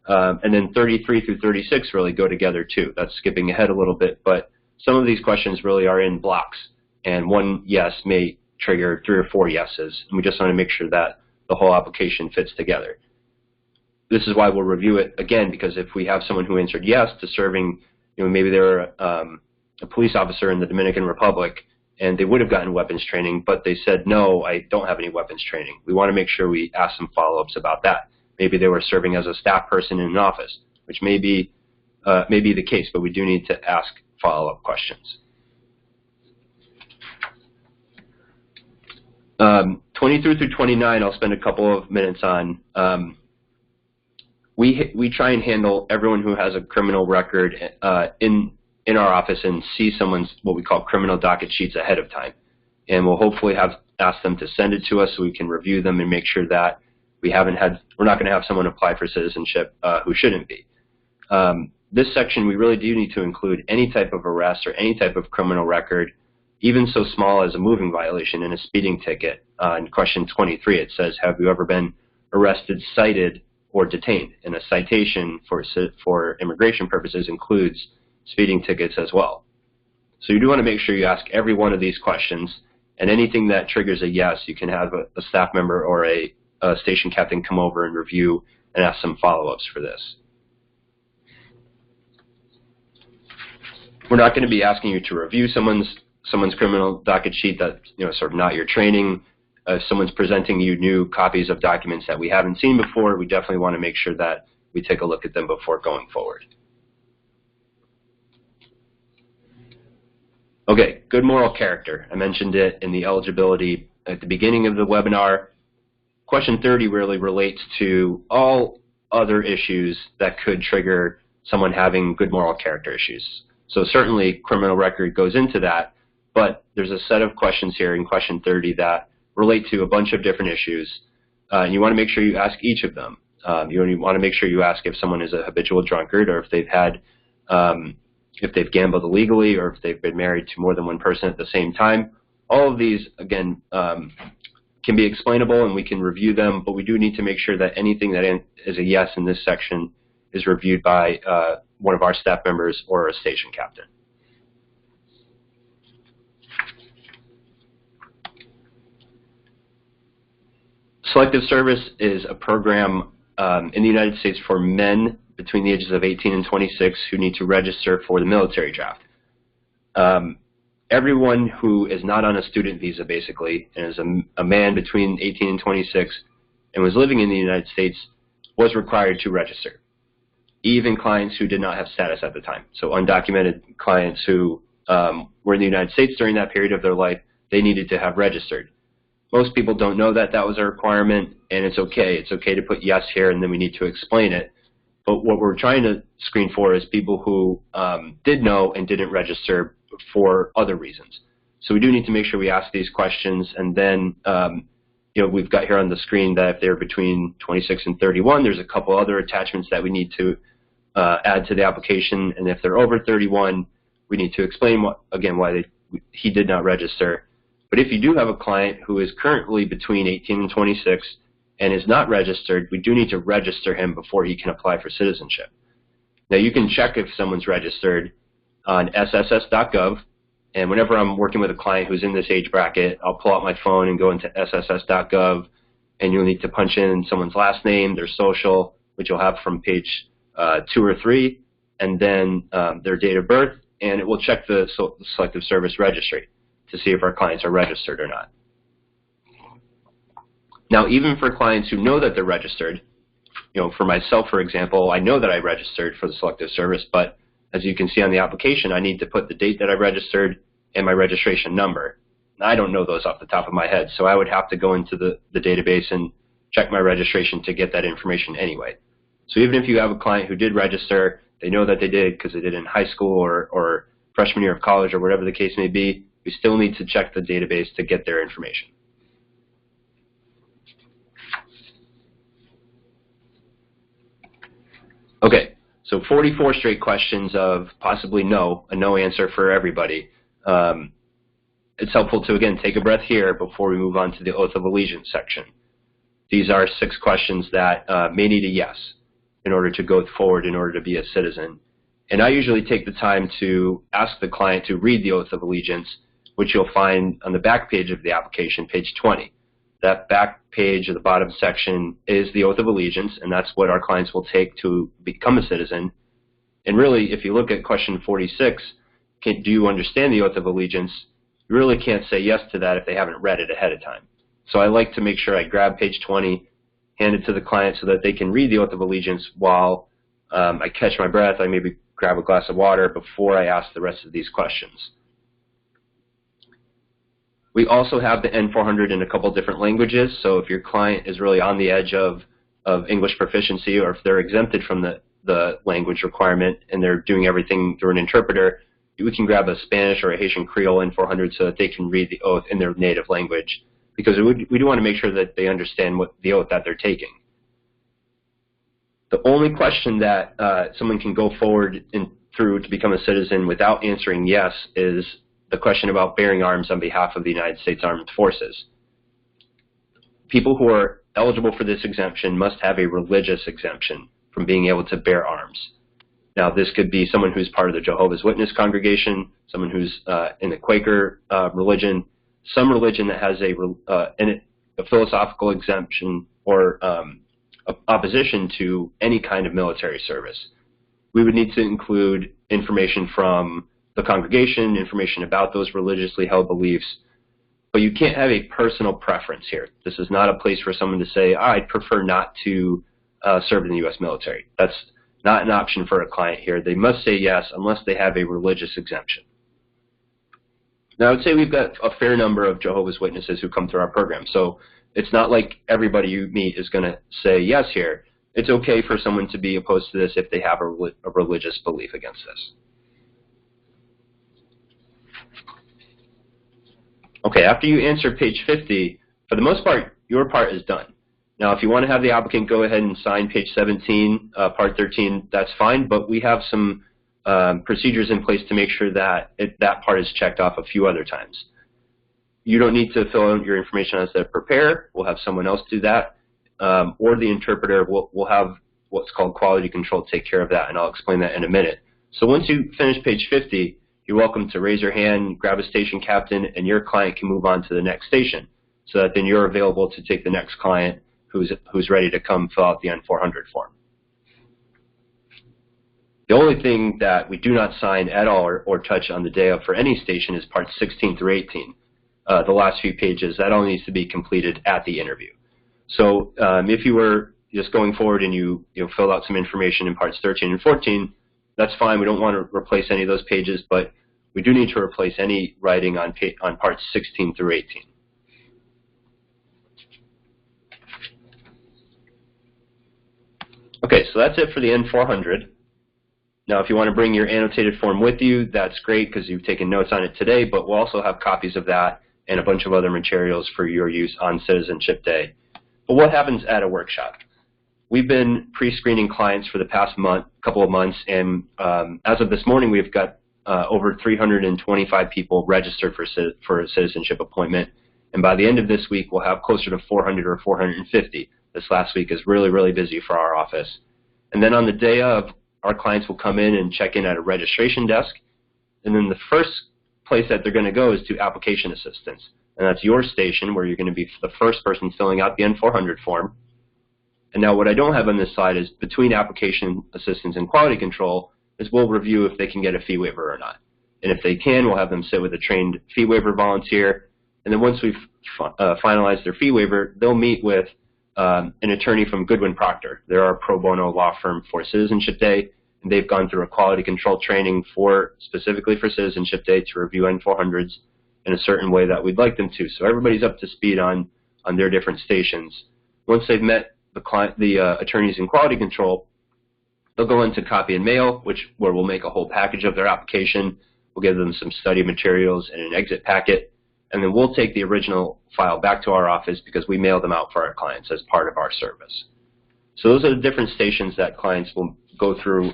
And then 33 through 36 really go together too. That's skipping ahead a little bit, but some of these questions really are in blocks, and one yes may trigger 3 or 4 yeses, and we just want to make sure that the whole application fits together. This is why we'll review it again, because if we have someone who answered yes to serving, maybe they're a police officer in the Dominican Republic and they would have gotten weapons training, but they said, no, I don't have any weapons training. We want to make sure we ask some follow-ups about that. Maybe they were serving as a staff person in an office, which may be the case, but we do need to ask follow-up questions. 23 through 29, I'll spend a couple of minutes on. We try and handle everyone who has a criminal record in our office and see someone's what we call criminal docket sheets ahead of time. And we'll hopefully ask them to send it to us so we can review them and make sure that we're not going to have someone apply for citizenship who shouldn't be. This section, we really do need to include any type of arrest or any type of criminal record, even so small as a moving violation and a speeding ticket. In question 23, it says, have you ever been arrested, cited, or detained? And a citation for immigration purposes includes speeding tickets as well. So you do want to make sure you ask every one of these questions, and anything that triggers a yes, you can have a staff member or a station captain come over and review and ask some follow-ups for this. We're not going to be asking you to review someone's criminal docket sheet that's sort of not your training. If someone's presenting you new copies of documents that we haven't seen before, we definitely want to make sure that we take a look at them before going forward. Okay, good moral character. I mentioned it in the eligibility at the beginning of the webinar. Question 30 really relates to all other issues that could trigger someone having good moral character issues. So certainly criminal record goes into that, but there's a set of questions here in question 30 that relate to a bunch of different issues. And you want to make sure you ask each of them. You want to make sure you ask if someone is a habitual drunkard, or if they've had, if they've gambled illegally, or if they've been married to more than one person at the same time. All of these, again, can be explainable and we can review them, but we do need to make sure that anything that is a yes in this section is reviewed by one of our staff members or a station captain. Selective service is a program in the United States for men between the ages of 18 and 26 who need to register for the military draft. Everyone who is not on a student visa, basically, and is a man between 18 and 26 and was living in the United States was required to register, even clients who did not have status at the time. So undocumented clients who were in the United States during that period of their life, they needed to have registered. Most people don't know that that was a requirement, and it's okay. It's okay to put yes here, and then we need to explain it. But what we're trying to screen for is people who did know and didn't register for other reasons. So we do need to make sure we ask these questions, and then we've got here on the screen that if they're between 26 and 31, there's a couple other attachments that we need to add to the application, and if they're over 31, we need to explain why he did not register. But if you do have a client who is currently between 18 and 26 and is not registered, we do need to register him before he can apply for citizenship. Now you can check if someone's registered on sss.gov, and whenever I'm working with a client who's in this age bracket, I'll pull out my phone and go into sss.gov, and you'll need to punch in someone's last name, their social, which you'll have from page 2 or 3, and then their date of birth, and it will check the Selective Service registry to see if our clients are registered or not. Now, even for clients who know that they're registered, for myself, for example, I know that I registered for the Selective Service, but as you can see on the application, I need to put the date that I registered and my registration number. Now, I don't know those off the top of my head, so I would have to go into the database and check my registration to get that information anyway. So even if you have a client who did register, they know that they did because they did in high school or freshman year of college or whatever the case may be, we still need to check the database to get their information. Okay. So 44 straight questions of possibly no, a no answer for everybody. It's helpful to, again, take a breath here before we move on to the Oath of Allegiance section. These are 6 questions that may need a yes in order to go forward, in order to be a citizen. And I usually take the time to ask the client to read the Oath of Allegiance, which you'll find on the back page of the application, page 20. That back page of the bottom section is the Oath of Allegiance, and that's what our clients will take to become a citizen. And really, if you look at question 46, do you understand the Oath of Allegiance? You really can't say yes to that if they haven't read it ahead of time. So I like to make sure I grab page 20, hand it to the client so that they can read the Oath of Allegiance while I catch my breath. I maybe grab a glass of water before I ask the rest of these questions. We also have the N-400 in a couple different languages, so if your client is really on the edge of English proficiency, or if they're exempted from the language requirement and they're doing everything through an interpreter, we can grab a Spanish or a Haitian Creole N-400 so that they can read the oath in their native language, because we do want to make sure that they understand what the oath that they're taking. The only question that someone can go forward through to become a citizen without answering yes is the question about bearing arms on behalf of the United States Armed Forces. People who are eligible for this exemption must have a religious exemption from being able to bear arms. Now, this could be someone who's part of the Jehovah's Witness congregation, someone who's in the Quaker religion, some religion that has a philosophical exemption or opposition to any kind of military service. We would need to include information from the congregation, information about those religiously held beliefs, but you can't have a personal preference here. This is not a place for someone to say, I'd prefer not to serve in the U.S. military. That's not an option for a client here. They must say yes unless they have a religious exemption. Now, I would say we've got a fair number of Jehovah's Witnesses who come through our program. So it's not like everybody you meet is going to say yes here. It's okay for someone to be opposed to this if they have a religious belief against this. Okay, after you answer page 50, for the most part, your part is done. Now, if you want to have the applicant go ahead and sign page 17, part 13, that's fine, but we have some procedures in place to make sure that that part is checked off a few other times. You don't need to fill out your information as the preparer. We'll have someone else do that, or the interpreter. We'll have what's called quality control take care of that, and I'll explain that in a minute. So once you finish page 50, you're welcome to raise your hand, grab a station captain, and your client can move on to the next station, so that then you're available to take the next client who's ready to come fill out the N-400 form. The only thing that we do not sign at all or touch on the day of for any station is parts 16 through 18. The last few pages, that all needs to be completed at the interview. So if you were just going forward and you filled out some information in parts 13 and 14, that's fine. We don't want to replace any of those pages, but we do need to replace any writing on parts 16 through 18. Okay, so that's it for the N-400. Now, if you want to bring your annotated form with you, that's great because you've taken notes on it today, but we'll also have copies of that and a bunch of other materials for your use on Citizenship Day. But what happens at a workshop? We've been pre-screening clients for the past couple of months, and as of this morning, we've got over 325 people registered for a citizenship appointment. And by the end of this week, we'll have closer to 400 or 450. This last week is really, really busy for our office. And then on the day of, our clients will come in and check in at a registration desk. And then the first place that they're going to go is to application assistance. And that's your station where you're going to be the first person filling out the N-400 form. And now what I don't have on this slide is between application assistance and quality control is we'll review if they can get a fee waiver or not. And if they can, we'll have them sit with a trained fee waiver volunteer. And then once we've finalized their fee waiver, they'll meet with an attorney from Goodwin Proctor. They're our pro bono law firm for Citizenship Day, and they've gone through a quality control training specifically for Citizenship Day to review N-400s in a certain way that we'd like them to. So everybody's up to speed on their different stations. Once they've met the attorneys in quality control, they'll go into copy and mail, where we'll make a whole package of their application. We'll give them some study materials and an exit packet. And then we'll take the original file back to our office because we mail them out for our clients as part of our service. So those are the different stations that clients will go through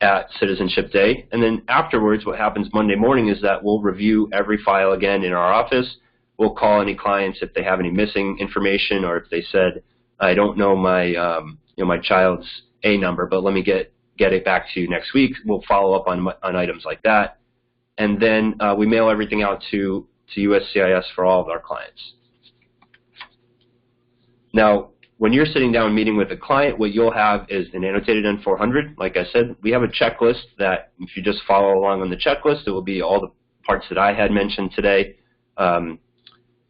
at Citizenship Day. And then afterwards, what happens Monday morning is that we'll review every file again in our office. We'll call any clients if they have any missing information, or if they said, I don't know my my child's A number, but let me get it back to you next week. We'll follow up on items like that. And then we mail everything out to USCIS for all of our clients. Now, when you're sitting down meeting with a client, what you'll have is an annotated N-400. Like I said, we have a checklist that if you just follow along on the checklist, it will be all the parts that I had mentioned today. I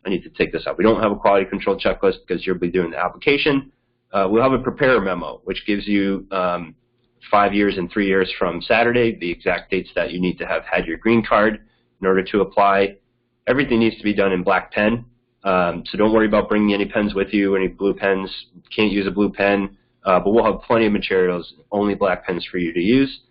need to take this out. We don't have a quality control checklist because you'll be doing the application. We'll have a preparer memo, which gives you 5 years and 3 years from Saturday, the exact dates that you need to have had your green card in order to apply. Everything needs to be done in black pen, so don't worry about bringing any pens with you, any blue pens. Can't use a blue pen, but we'll have plenty of materials, only black pens for you to use.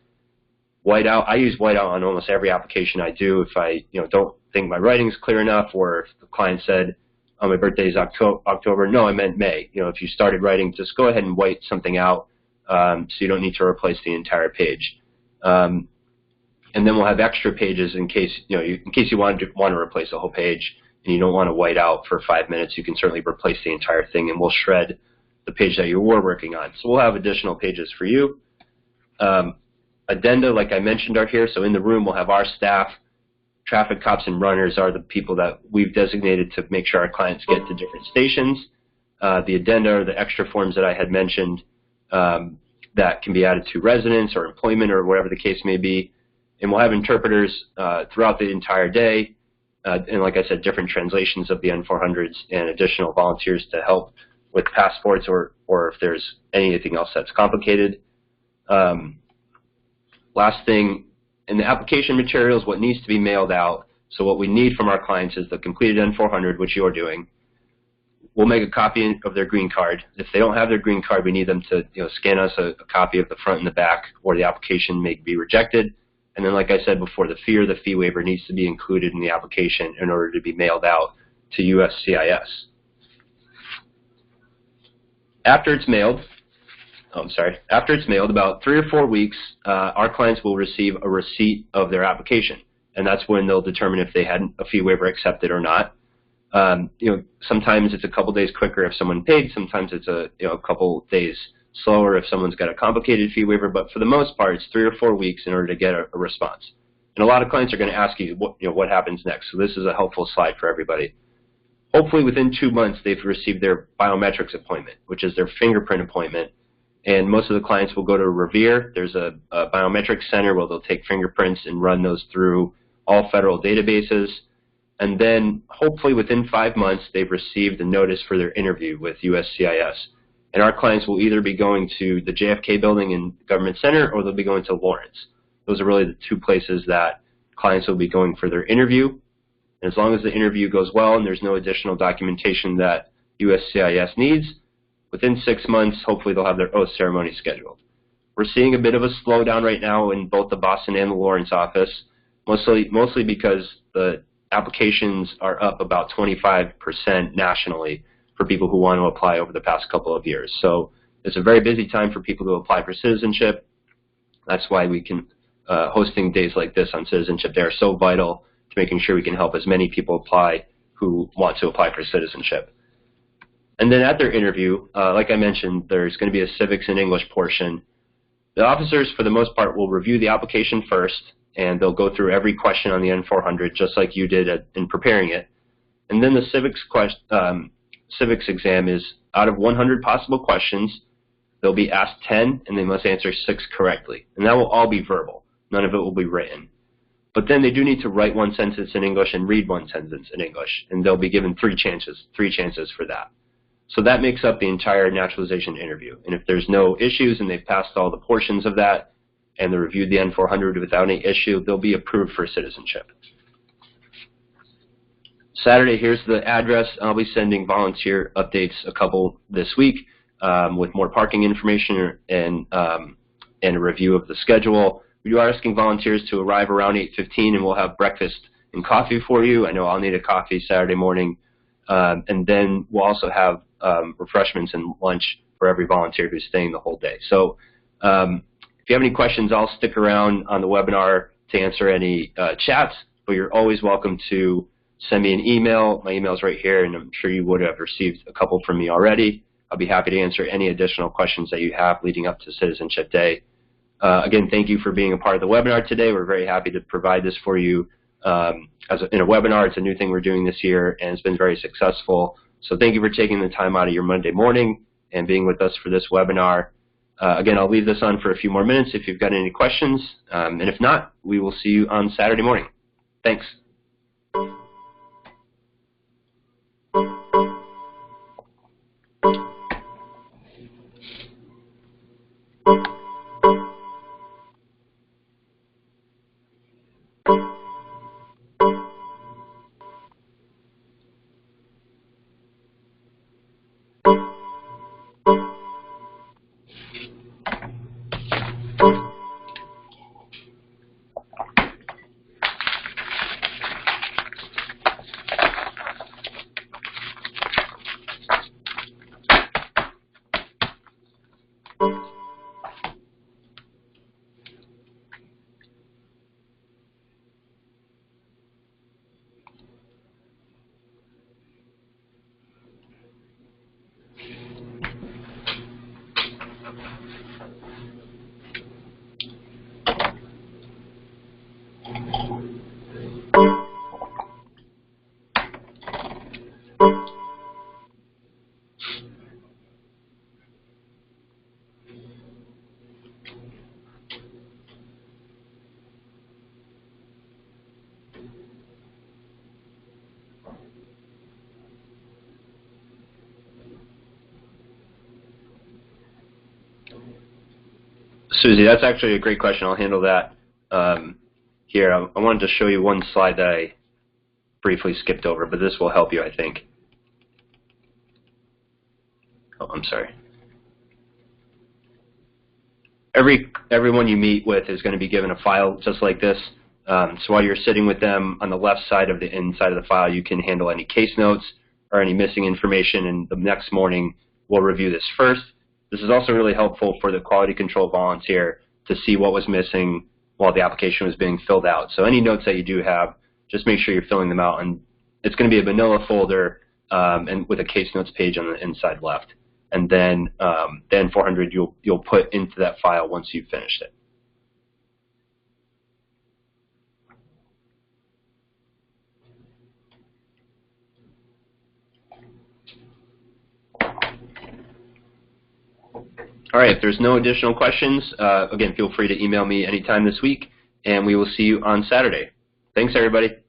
Whiteout, I use whiteout on almost every application I do if I don't think my writing's clear enough, or if the client said, oh, my birthday is October. No, I meant May. If you started writing, just go ahead and white something out so you don't need to replace the entire page. And then we'll have extra pages in case you want to replace a whole page and you don't want to white out for 5 minutes. You can certainly replace the entire thing, and we'll shred the page that you were working on. So we'll have additional pages for you. Addenda, like I mentioned, are here. So in the room, we'll have our staff. Traffic cops and runners are the people that we've designated to make sure our clients get to different stations. The addenda are the extra forms that I had mentioned that can be added to residence or employment or whatever the case may be. And we'll have interpreters throughout the entire day, and like I said, different translations of the N-400s and additional volunteers to help with passports or if there's anything else that's complicated. Last thing, in the application materials, what needs to be mailed out So what we need from our clients is the completed N-400, which you're doing. We'll make a copy of their green card. If they don't have their green card, we need them to scan us a copy of the front and the back, or the application may be rejected. And then, like I said before, the fee or the fee waiver needs to be included in the application in order to be mailed out to USCIS. After it's mailed, about 3 or 4 weeks, our clients will receive a receipt of their application, and that's when they'll determine if they had a fee waiver accepted or not. Sometimes it's a couple days quicker if someone paid. Sometimes it's a couple days slower if someone's got a complicated fee waiver. But for the most part, it's 3 or 4 weeks in order to get a response. And a lot of clients are going to ask you, what happens next. So this is a helpful slide for everybody. Hopefully, within 2 months, they've received their biometrics appointment, which is their fingerprint appointment. And most of the clients will go to Revere. There's a biometrics center where they'll take fingerprints and run those through all federal databases. And then hopefully within 5 months, they've received a notice for their interview with USCIS. And our clients will either be going to the JFK building in Government Center, or they'll be going to Lawrence. Those are really the 2 places that clients will be going for their interview. And as long as the interview goes well and there's no additional documentation that USCIS needs, within 6 months, hopefully they'll have their oath ceremony scheduled. We're seeing a bit of a slowdown right now in both the Boston and the Lawrence office, mostly because the applications are up about 25% nationally for people who want to apply over the past couple of years. So it's a very busy time for people to apply for citizenship. That's why we can hosting days like this on Citizenship Day are so vital to making sure we can help as many people apply who want to apply for citizenship. And then at their interview, like I mentioned, there's going to be a civics and English portion. The officers, for the most part, will review the application first, and they'll go through every question on the N-400, just like you did in preparing it. And then the civics exam is, out of 100 possible questions, they'll be asked 10, and they must answer 6 correctly. And that will all be verbal. None of it will be written. But then they do need to write 1 sentence in English and read 1 sentence in English, and they'll be given 3 chances for that. So that makes up the entire naturalization interview. And if there's no issues and they've passed all the portions of that and they reviewed the N-400 without any issue, they'll be approved for citizenship. Saturday, here's the address. I'll be sending volunteer updates a couple this week with more parking information and a review of the schedule. We are asking volunteers to arrive around 8:15, and we'll have breakfast and coffee for you. I know I'll need a coffee Saturday morning. And then we'll also have refreshments and lunch for every volunteer who's staying the whole day. So if you have any questions, I'll stick around on the webinar to answer any chats, but you're always welcome to send me an email. My email's right here, and I'm sure you would have received a couple from me already. I'll be happy to answer any additional questions that you have leading up to Citizenship Day. Again, thank you for being a part of the webinar today. We're very happy to provide this for you in a webinar. It's a new thing we're doing this year, and it's been very successful. So thank you for taking the time out of your Monday morning and being with us for this webinar. Again, I'll leave this on for a few more minutes if you've got any questions. And if not, we will see you on Saturday morning. Thanks. Susie, that's actually a great question. I'll handle that here. I wanted to show you one slide that briefly skipped over, but this will help you, I think. Oh, I'm sorry. Everyone you meet with is going to be given a file just like this. So while you're sitting with them, on the left side of the inside of the file, you can handle any case notes or any missing information, and the next morning we'll review this first. This is also really helpful for the quality control volunteer to see what was missing while the application was being filled out. So any notes that you do have, just make sure you're filling them out, and it's going to be a manila folder and with a case notes page on the inside left. And then the N-400 you'll put into that file once you've finished it. All right, if there's no additional questions, again, feel free to email me anytime this week, and we will see you on Saturday. Thanks, everybody.